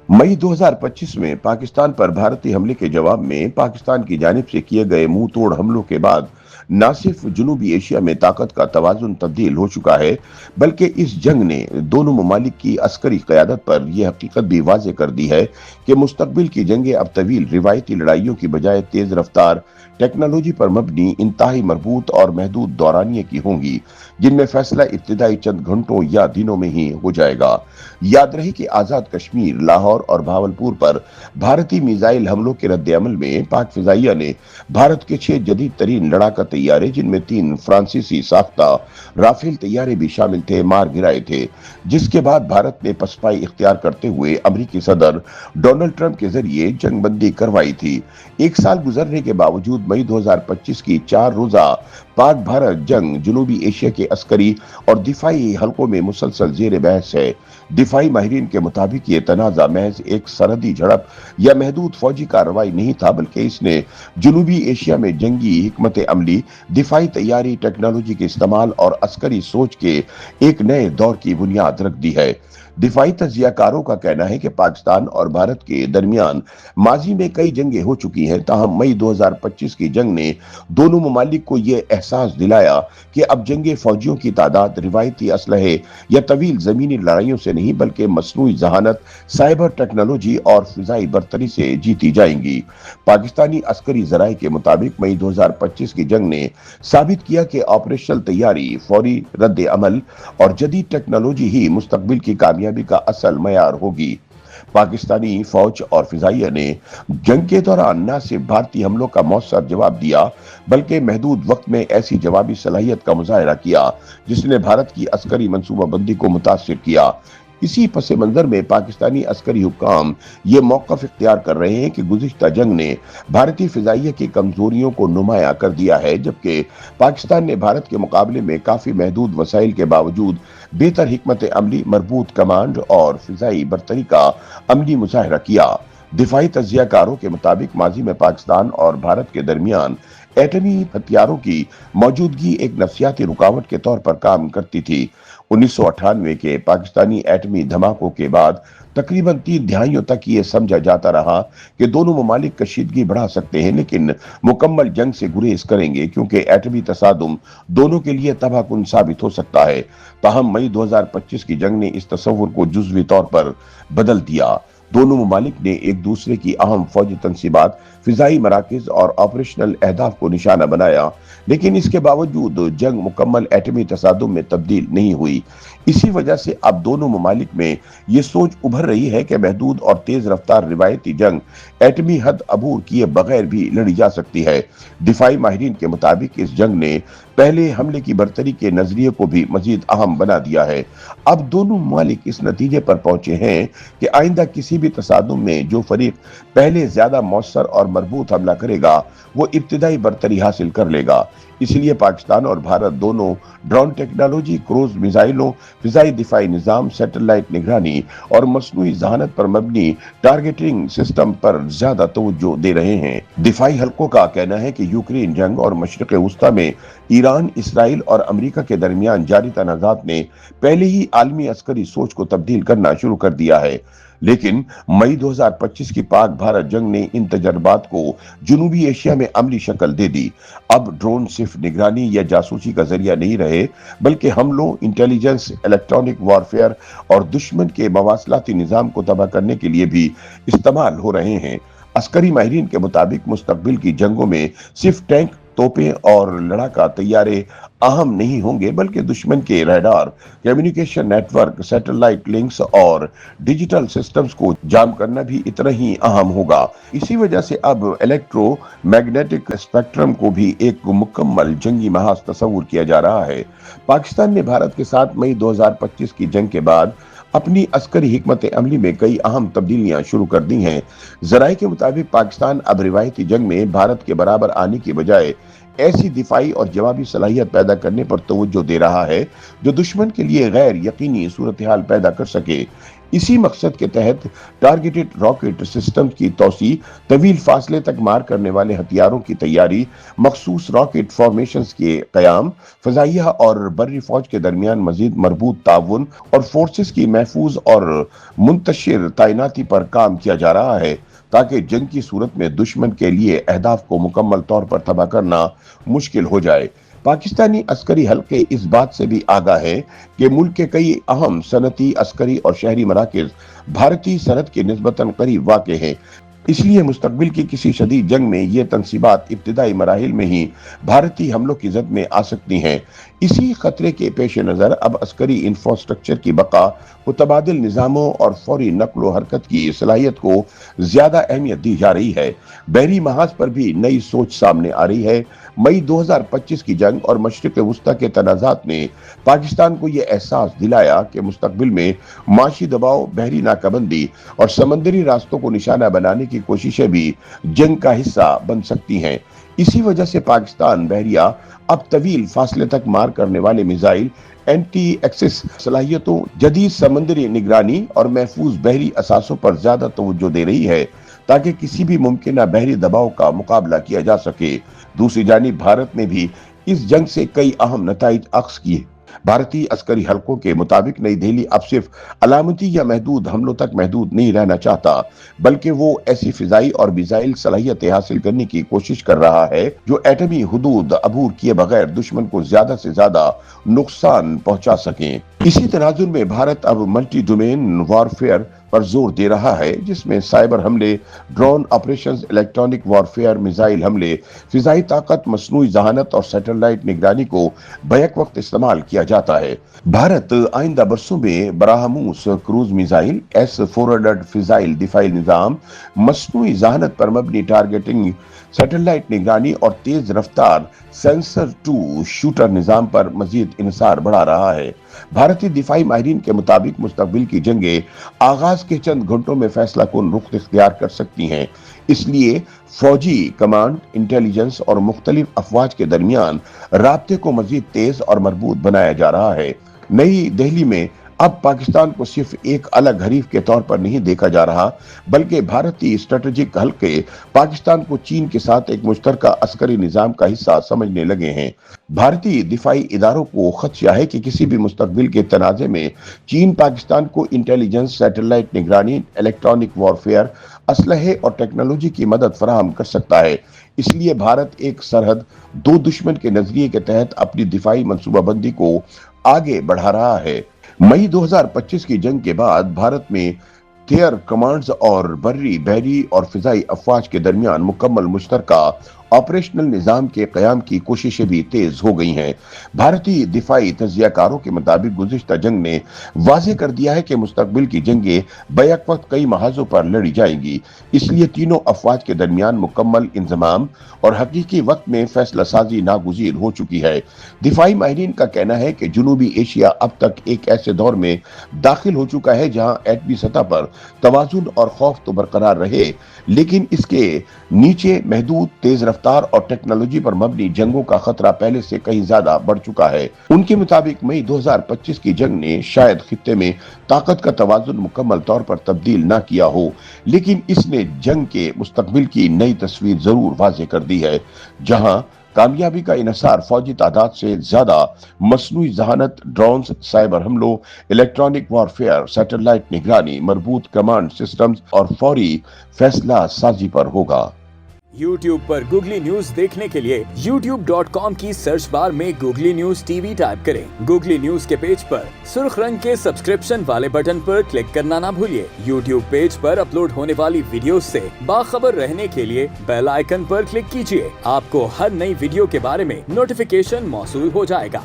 मई 2025 में पाकिस्तान पर भारतीय हमले के जवाब में पाकिस्तान की जानिब से किए गए मुंह तोड़ हमलों के बाद न सिर्फ जनूबी एशिया में ताकत का तवाजुन तब्दील हो चुका है, बल्कि इस जंग ने दोनों ममालिक की अस्करी क़यादत पर यह हकीकत भी वाज़ेह कर दी है कि मुस्तकबिल की जंगें अब तवील रिवायती लड़ाइयों की बजाय तेज रफ्तार टेक्नोलॉजी पर मबनी इंतहाई मरबूत और महदूद दौरानिये की होंगी, जिनमें फैसला इब्तिदाई चंद घंटों या दिनों में ही हो जाएगा। याद रहे कि आजाद कश्मीर, लाहौर और भावलपुर पर भारतीय मिसाइल हमलों के रद्द-ए-अमल में पाक फिजाइया ने भारत के 6 जदीद तरीन लड़ाका तैयारे, जिनमें 3 फ्रांसीसी साख्ता राफेल तैयारे भी शामिल थे, मार गिराए थे, जिसके बाद भारत ने पसपाई इख्तियार करते हुए अमरीकी सदर डोनाल्ड ट्रंप के जरिए जंगबंदी करवाई थी। एक साल गुजरने के बावजूद मई 2025 की 4 रोजा पाक भारत जंग जनूबी एशिया के अस्करी और दिफाई हलकों में मुसलसल जेर बहस है। दिफाई माहिरीन के मुताबिक ये तनाजा महज एक सरहदी झड़प या महदूद फौजी कार्रवाई नहीं था, बल्कि इसने जनूबी एशिया में जंगी हिकमत अमली, दिफाई तैयारी, टेक्नोलॉजी के इस्तेमाल और अस्करी सोच के एक नए दौर की बुनियाद रख दी है। दिफाई तज्जियाकारों का कहना है कि पाकिस्तान और भारत के दरमियान माजी में कई जंगें हो चुकी हैं, ताहम मई 2025 की जंग ने दोनों ममालिक को यह एहसास दिलाया कि अब जंगे फौजियों की तादाद रिवायती असलहे या तवील जमीनी लड़ाइयों से नहीं, बल्कि मसनूई जहानत, साइबर टेक्नोलॉजी और फिजाई बर्तरी से जीती जाएंगी। पाकिस्तानी अस्करी जराये के मुताबिक मई 2025 की जंग ने साबित किया कि ऑपरेशनल तैयारी, फौरी रद्द अमल और जदीद टेक्नोलॉजी ही मुस्तकबिल की कामयाबी का असल मयार होगी। पाकिस्तानी फौज और फिजाइया ने जंग के दौरान न सिर्फ भारतीय हमलों का मौसर जवाब दिया, बल्कि महदूद वक्त में ऐसी जवाबी सलाहियत का मुजाहरा किया जिसने भारत की अस्करी मंसूबाबंदी को मुतासिर किया। इसी पस मंजर में पाकिस्तानी अस्करी हुक्काम ये मौक़िफ़ इख्तियार कर रहे हैं कि गुज़िश्ता जंग ने भारतीय फिजाइया की कमजोरियों को नुमाया कर दिया है, जबकि पाकिस्तान ने भारत के मुकाबले में काफी महदूद वसाइल के बावजूद बेहतर हिकमत अमली, मरबूत कमांड और फिजाई बर्तरी का अमली मुजाहरा किया। दिफाई तज्जियाकारों के मुताबिक माजी में पाकिस्तान और भारत के दरमियान एटमी हथियारों की मौजूदगी एक नफसियाती रुकावट के तौर पर काम करती थी। 1998 के पाकिस्तानी एटमी धमाकों के बाद तकरीबन 3 दहाइयों तक ये समझा जाता रहा कि दोनों ममालिक कशीदगी बढ़ा सकते हैं, लेकिन मुकम्मल जंग से गुरेज करेंगे, क्योंकि एटमी तसादुम दोनों के लिए तबाहकुन साबित हो सकता है। ताहम मई 2025 की जंग ने इस तस्वुर को जुज़वी तौर पर बदल दिया। दोनों ममालिक ने एक दूसरे की अहम फौजी तनसीबात, फिजाई मराकिज और ऑपरेशनल अहदाफ को निशाना बनाया, लेकिन इसके बावजूद जंग मुकम्मल एटमी तसादुम में तब्दील नहीं हुई। इसी वजह से अब दोनों ममालिक में ये सोच उभर रही है कि महदूद और तेज रफ्तार रिवायती जंग एटमी हद अबूर किए बगैर भी लड़ी जा सकती है। दिफाई माहिरीन के मुताबिक इस जंग ने पहले हमले की बर्तरी के नजरिए को भी मजीद अहम बना दिया है। अब दोनों ममालिक इस नतीजे पर पहुंचे हैं कि आइंदा किसी भी तसादुम में जो फरीक पहले ज्यादा मौसर और मरबूत हमला करेगा, वो इब्तिदाई बर्तरी हासिल कर लेगा। इसलिए पाकिस्तान और भारत दोनों ड्रोन टेक्नोलॉजी, क्रूज मिसाइलों, फिजाई दिफाई निजाम, सैटेलाइट निगरानी और मसनूई जहानत पर मबनी टारगेटिंग सिस्टम पर ज्यादा तवज्जो दे रहे हैं। दिफाई हलकों का कहना है कि यूक्रेन जंग और मशरिक वस्ता में ईरान, इसराइल और अमेरिका के दरमियान जारी तनाज़ात ने पहले ही आलमी अस्करी सोच को तब्दील करना शुरू कर दिया है। लेकिन मई 2025 की पाक भारत जंग ने इन तजर्बात को जनूबी एशिया में अमली शक्ल दे दी। अब ड्रोन सिर्फ निगरानी या जासूसी का जरिया नहीं रहे, बल्कि हमलों, इंटेलिजेंस, इलेक्ट्रॉनिक वॉरफेयर और दुश्मन के मवासलाती निजाम को तबाह करने के लिए भी इस्तेमाल हो रहे हैं। अस्करी माहिरीन के मुताबिक मुस्तकबिल की जंगों में सिर्फ टैंक, तोपें और लड़ाका तैयारे अहम नहीं होंगे, बल्कि दुश्मन के radar, communication network, satellite links और डिजिटल सिस्टम्स को जाम करना भी इतना ही अहम होगा। इसी वजह से अब इलेक्ट्रोमैग्नेटिक स्पेक्ट्रम को भी एक मुकम्मल जंगी महाज तस्वुर किया जा रहा है। पाकिस्तान ने भारत के साथ मई 2025 की जंग के बाद अपनी अस्करी हिकमत अमली में कई अहम तब्दीलियां शुरू कर दी हैं। जराये के मुताबिक पाकिस्तान अब रिवायती जंग में भारत के बराबर आने की बजाय ऐसी दिफाई और जवाबी सलाहियत पैदा करने पर तवज्जो दे रहा है जो दुश्मन के लिए गैर यकीनी सूरत हाल पैदा कर सके। इसी मकसद के तहत टारगेटेड रॉकेट सिस्टम की तोसी, तवील फासले तक मार करने वाले हथियारों की तैयारी, मखसूस रॉकेट फॉर्मेशंस के कयाम, फजाइया और बर्री फौज के दरमियान मजीद मरबूत ताउन और फोर्सेस की महफूज और मुंतशिर तैनाती पर काम किया जा रहा है ताकि जंग की सूरत में दुश्मन के लिए अहदाफ को मुकम्मल तौर पर तबाह करना मुश्किल हो जाए। पाकिस्तानी अस्करी हल्के इस बात से भी आगाह है कि मुल्क के कई अहम सनती, अस्करी और शहरी मराकज भारतीय सरहद के निस्बतन करीब वाक़े हैं। इसलिए मुस्तकबिल की किसी शदीद जंग में ये तनसीबात इब्तिदाई मराहिल में ही भारतीय हमलों की जद में आ सकती हैं। इसी खतरे के पेश नज़र अब अस्करी इंफ्रास्ट्रक्चर की बका, मुतबादिल निज़ामों और फौरी नक्लो हरकत की सलाहियत को ज्यादा अहमियत दी जा रही है। बहरी महाज पर भी नई सोच सामने आ रही है। मई 2025 की जंग और मशरिक़ वुस्ता के तनाज़ात ने पाकिस्तान को यह एहसास दिलाया कि मुस्तकबिल में माशी दबाव, बहरी नाकाबंदी और समंदरी रास्तों को निशाना बनाने की कोशिशें भी जंग का हिस्सा बन सकती हैं। इसी वजह से पाकिस्तान बहरिया अब तवील फासले तक मार करने वाले मिसाइल, एंटी एक्सिस सलाहियतों, जदीद समंदरी निगरानी और महफूज बहरी असासों पर ज्यादा तवज्जो दे रही है ताकि किसी भी मुमकिन बहरी दबाव का मुकाबला किया जा सके। दूसरी जानिब भारत ने भी इस जंग से कई अहम नताइज अख्ज़ किए। भारतीय अस्करी हलकों के मुताबिक नई दिल्ली अब सिर्फ अलामती या महदूद हमलों तक महदूद नहीं रहना चाहता, बल्कि वो ऐसी फिजाई और मिसाइल सलाहियतें हासिल करने की कोशिश कर रहा है जो एटमी हुदूद अबूर किए बगैर दुश्मन को ज्यादा से ज्यादा नुकसान पहुंचा सकें। इसी तनाजुर में भारत अब मल्टी डोमेन वॉरफेयर पर जोर दे रहा है, जिसमें साइबर हमले, drone operations, electronic warfare, missile हमले, फिजाई ताकत, मसनूई जहानत और सैटेलाइट निगरानी को बैक वक्त इस्तेमाल किया जाता है। भारत आइंदा बरसों में बराहमूस क्रूज मिसाइल, S-400 फिजाइल दिफाई निजाम, मसनूई जहानत पर मबनी टारगेटिंग, सैटेलाइट निगरानी और तेज रफ्तार सेंसर टू शूटर निजाम पर मजीद इनसार बढ़ा रहा है। भारतीय दिफाई माहिरीन के मुताबिक मुस्तकबिल की जंगें आगाज के चंद घंटों में फैसला कुन रुख इख्तियार कर सकती हैं। इसलिए फौजी कमांड, इंटेलिजेंस और मुख्तलिफ अफवाज के दरमियान राब्ते को मजीद तेज और मजबूत बनाया जा रहा है। नई दिल्ली में अब पाकिस्तान को सिर्फ एक अलग हरीफ के तौर पर नहीं देखा जा रहा, बल्कि भारतीय स्ट्रेटेजिक हल्के पाकिस्तान को चीन के साथ एक मुश्तरका अस्करी निजाम का हिस्सा समझने लगे हैं। भारतीय दिफाई इदारों को खदशा है कि किसी भी मुस्तकबिल के तनाज़े में चीन पाकिस्तान को इंटेलिजेंस, सैटेलाइट निगरानी, इलेक्ट्रॉनिक वॉरफेयर, असलहे और टेक्नोलॉजी की मदद फराहम कर सकता है। इसलिए भारत एक सरहद दो दुश्मन के नजरिए के तहत अपनी दिफाई मनसूबाबंदी को आगे बढ़ा रहा है। मई 2025 की जंग के बाद भारत में एयर कमांड्स और बर्री, बहरी और फिजाई अफवाज के दरमियान मुकम्मल मुश्तरका ऑपरेशनल निजाम के कयाम की कोशिशें भी तेज हो गई हैं। भारतीय दिफाई तज्जियाकारों के मुताबिक गुज़िश्ता जंग ने वाज़ेह कर दिया है कि मुस्तकबिल की जंगें बैक वक्त कई महाजों पर लड़ी जाएंगी। इसलिए तीनों अफवाज के दरमियान मुकम्मल इंजमाम और हकीकी वक्त में फैसला साजी नागुज़ीर हो चुकी है। दिफाई माहिरीन का कहना है कि जनूबी एशिया अब तक एक ऐसे दौर में दाखिल हो चुका है जहां एटमी सतह पर तवाजुन और खौफ तो बरकरार रहे, लेकिन इसके नीचे महदूद, तेज रफ्तार और टेक्नोलॉजी पर मबनी जंगों का खतरा पहले से कहीं ज्यादा बढ़ चुका है। उनके मुताबिक मई 2025 की जंग ने शायद खित्ते में ताकत का तवाजुन मुकम्मल तौर पर तब्दील ना किया हो, लेकिन इसने जंग के मुस्तकबिल की नई तस्वीर जरूर वाज़ेह कर दी है, जहां कामयाबी का इन्हिसार फौजी तादाद से ज्यादा मसनूई जहानत, ड्रोन्स, साइबर हमलों, इलेक्ट्रॉनिक वॉरफेयर, सैटेलाइट निगरानी, मरबूत कमांड सिस्टम्स और फौरी फैसला साजी पर होगा। YouTube पर गूगली न्यूज देखने के लिए youtube.com की सर्च बार में गूगली न्यूज टीवी टाइप करें। गूगली न्यूज के पेज पर सुर्ख रंग के सब्सक्रिप्शन वाले बटन पर क्लिक करना ना भूलिए। YouTube पेज पर अपलोड होने वाली वीडियो से बाखबर रहने के लिए बेल आइकन पर क्लिक कीजिए। आपको हर नई वीडियो के बारे में नोटिफिकेशन मौसूल हो जाएगा।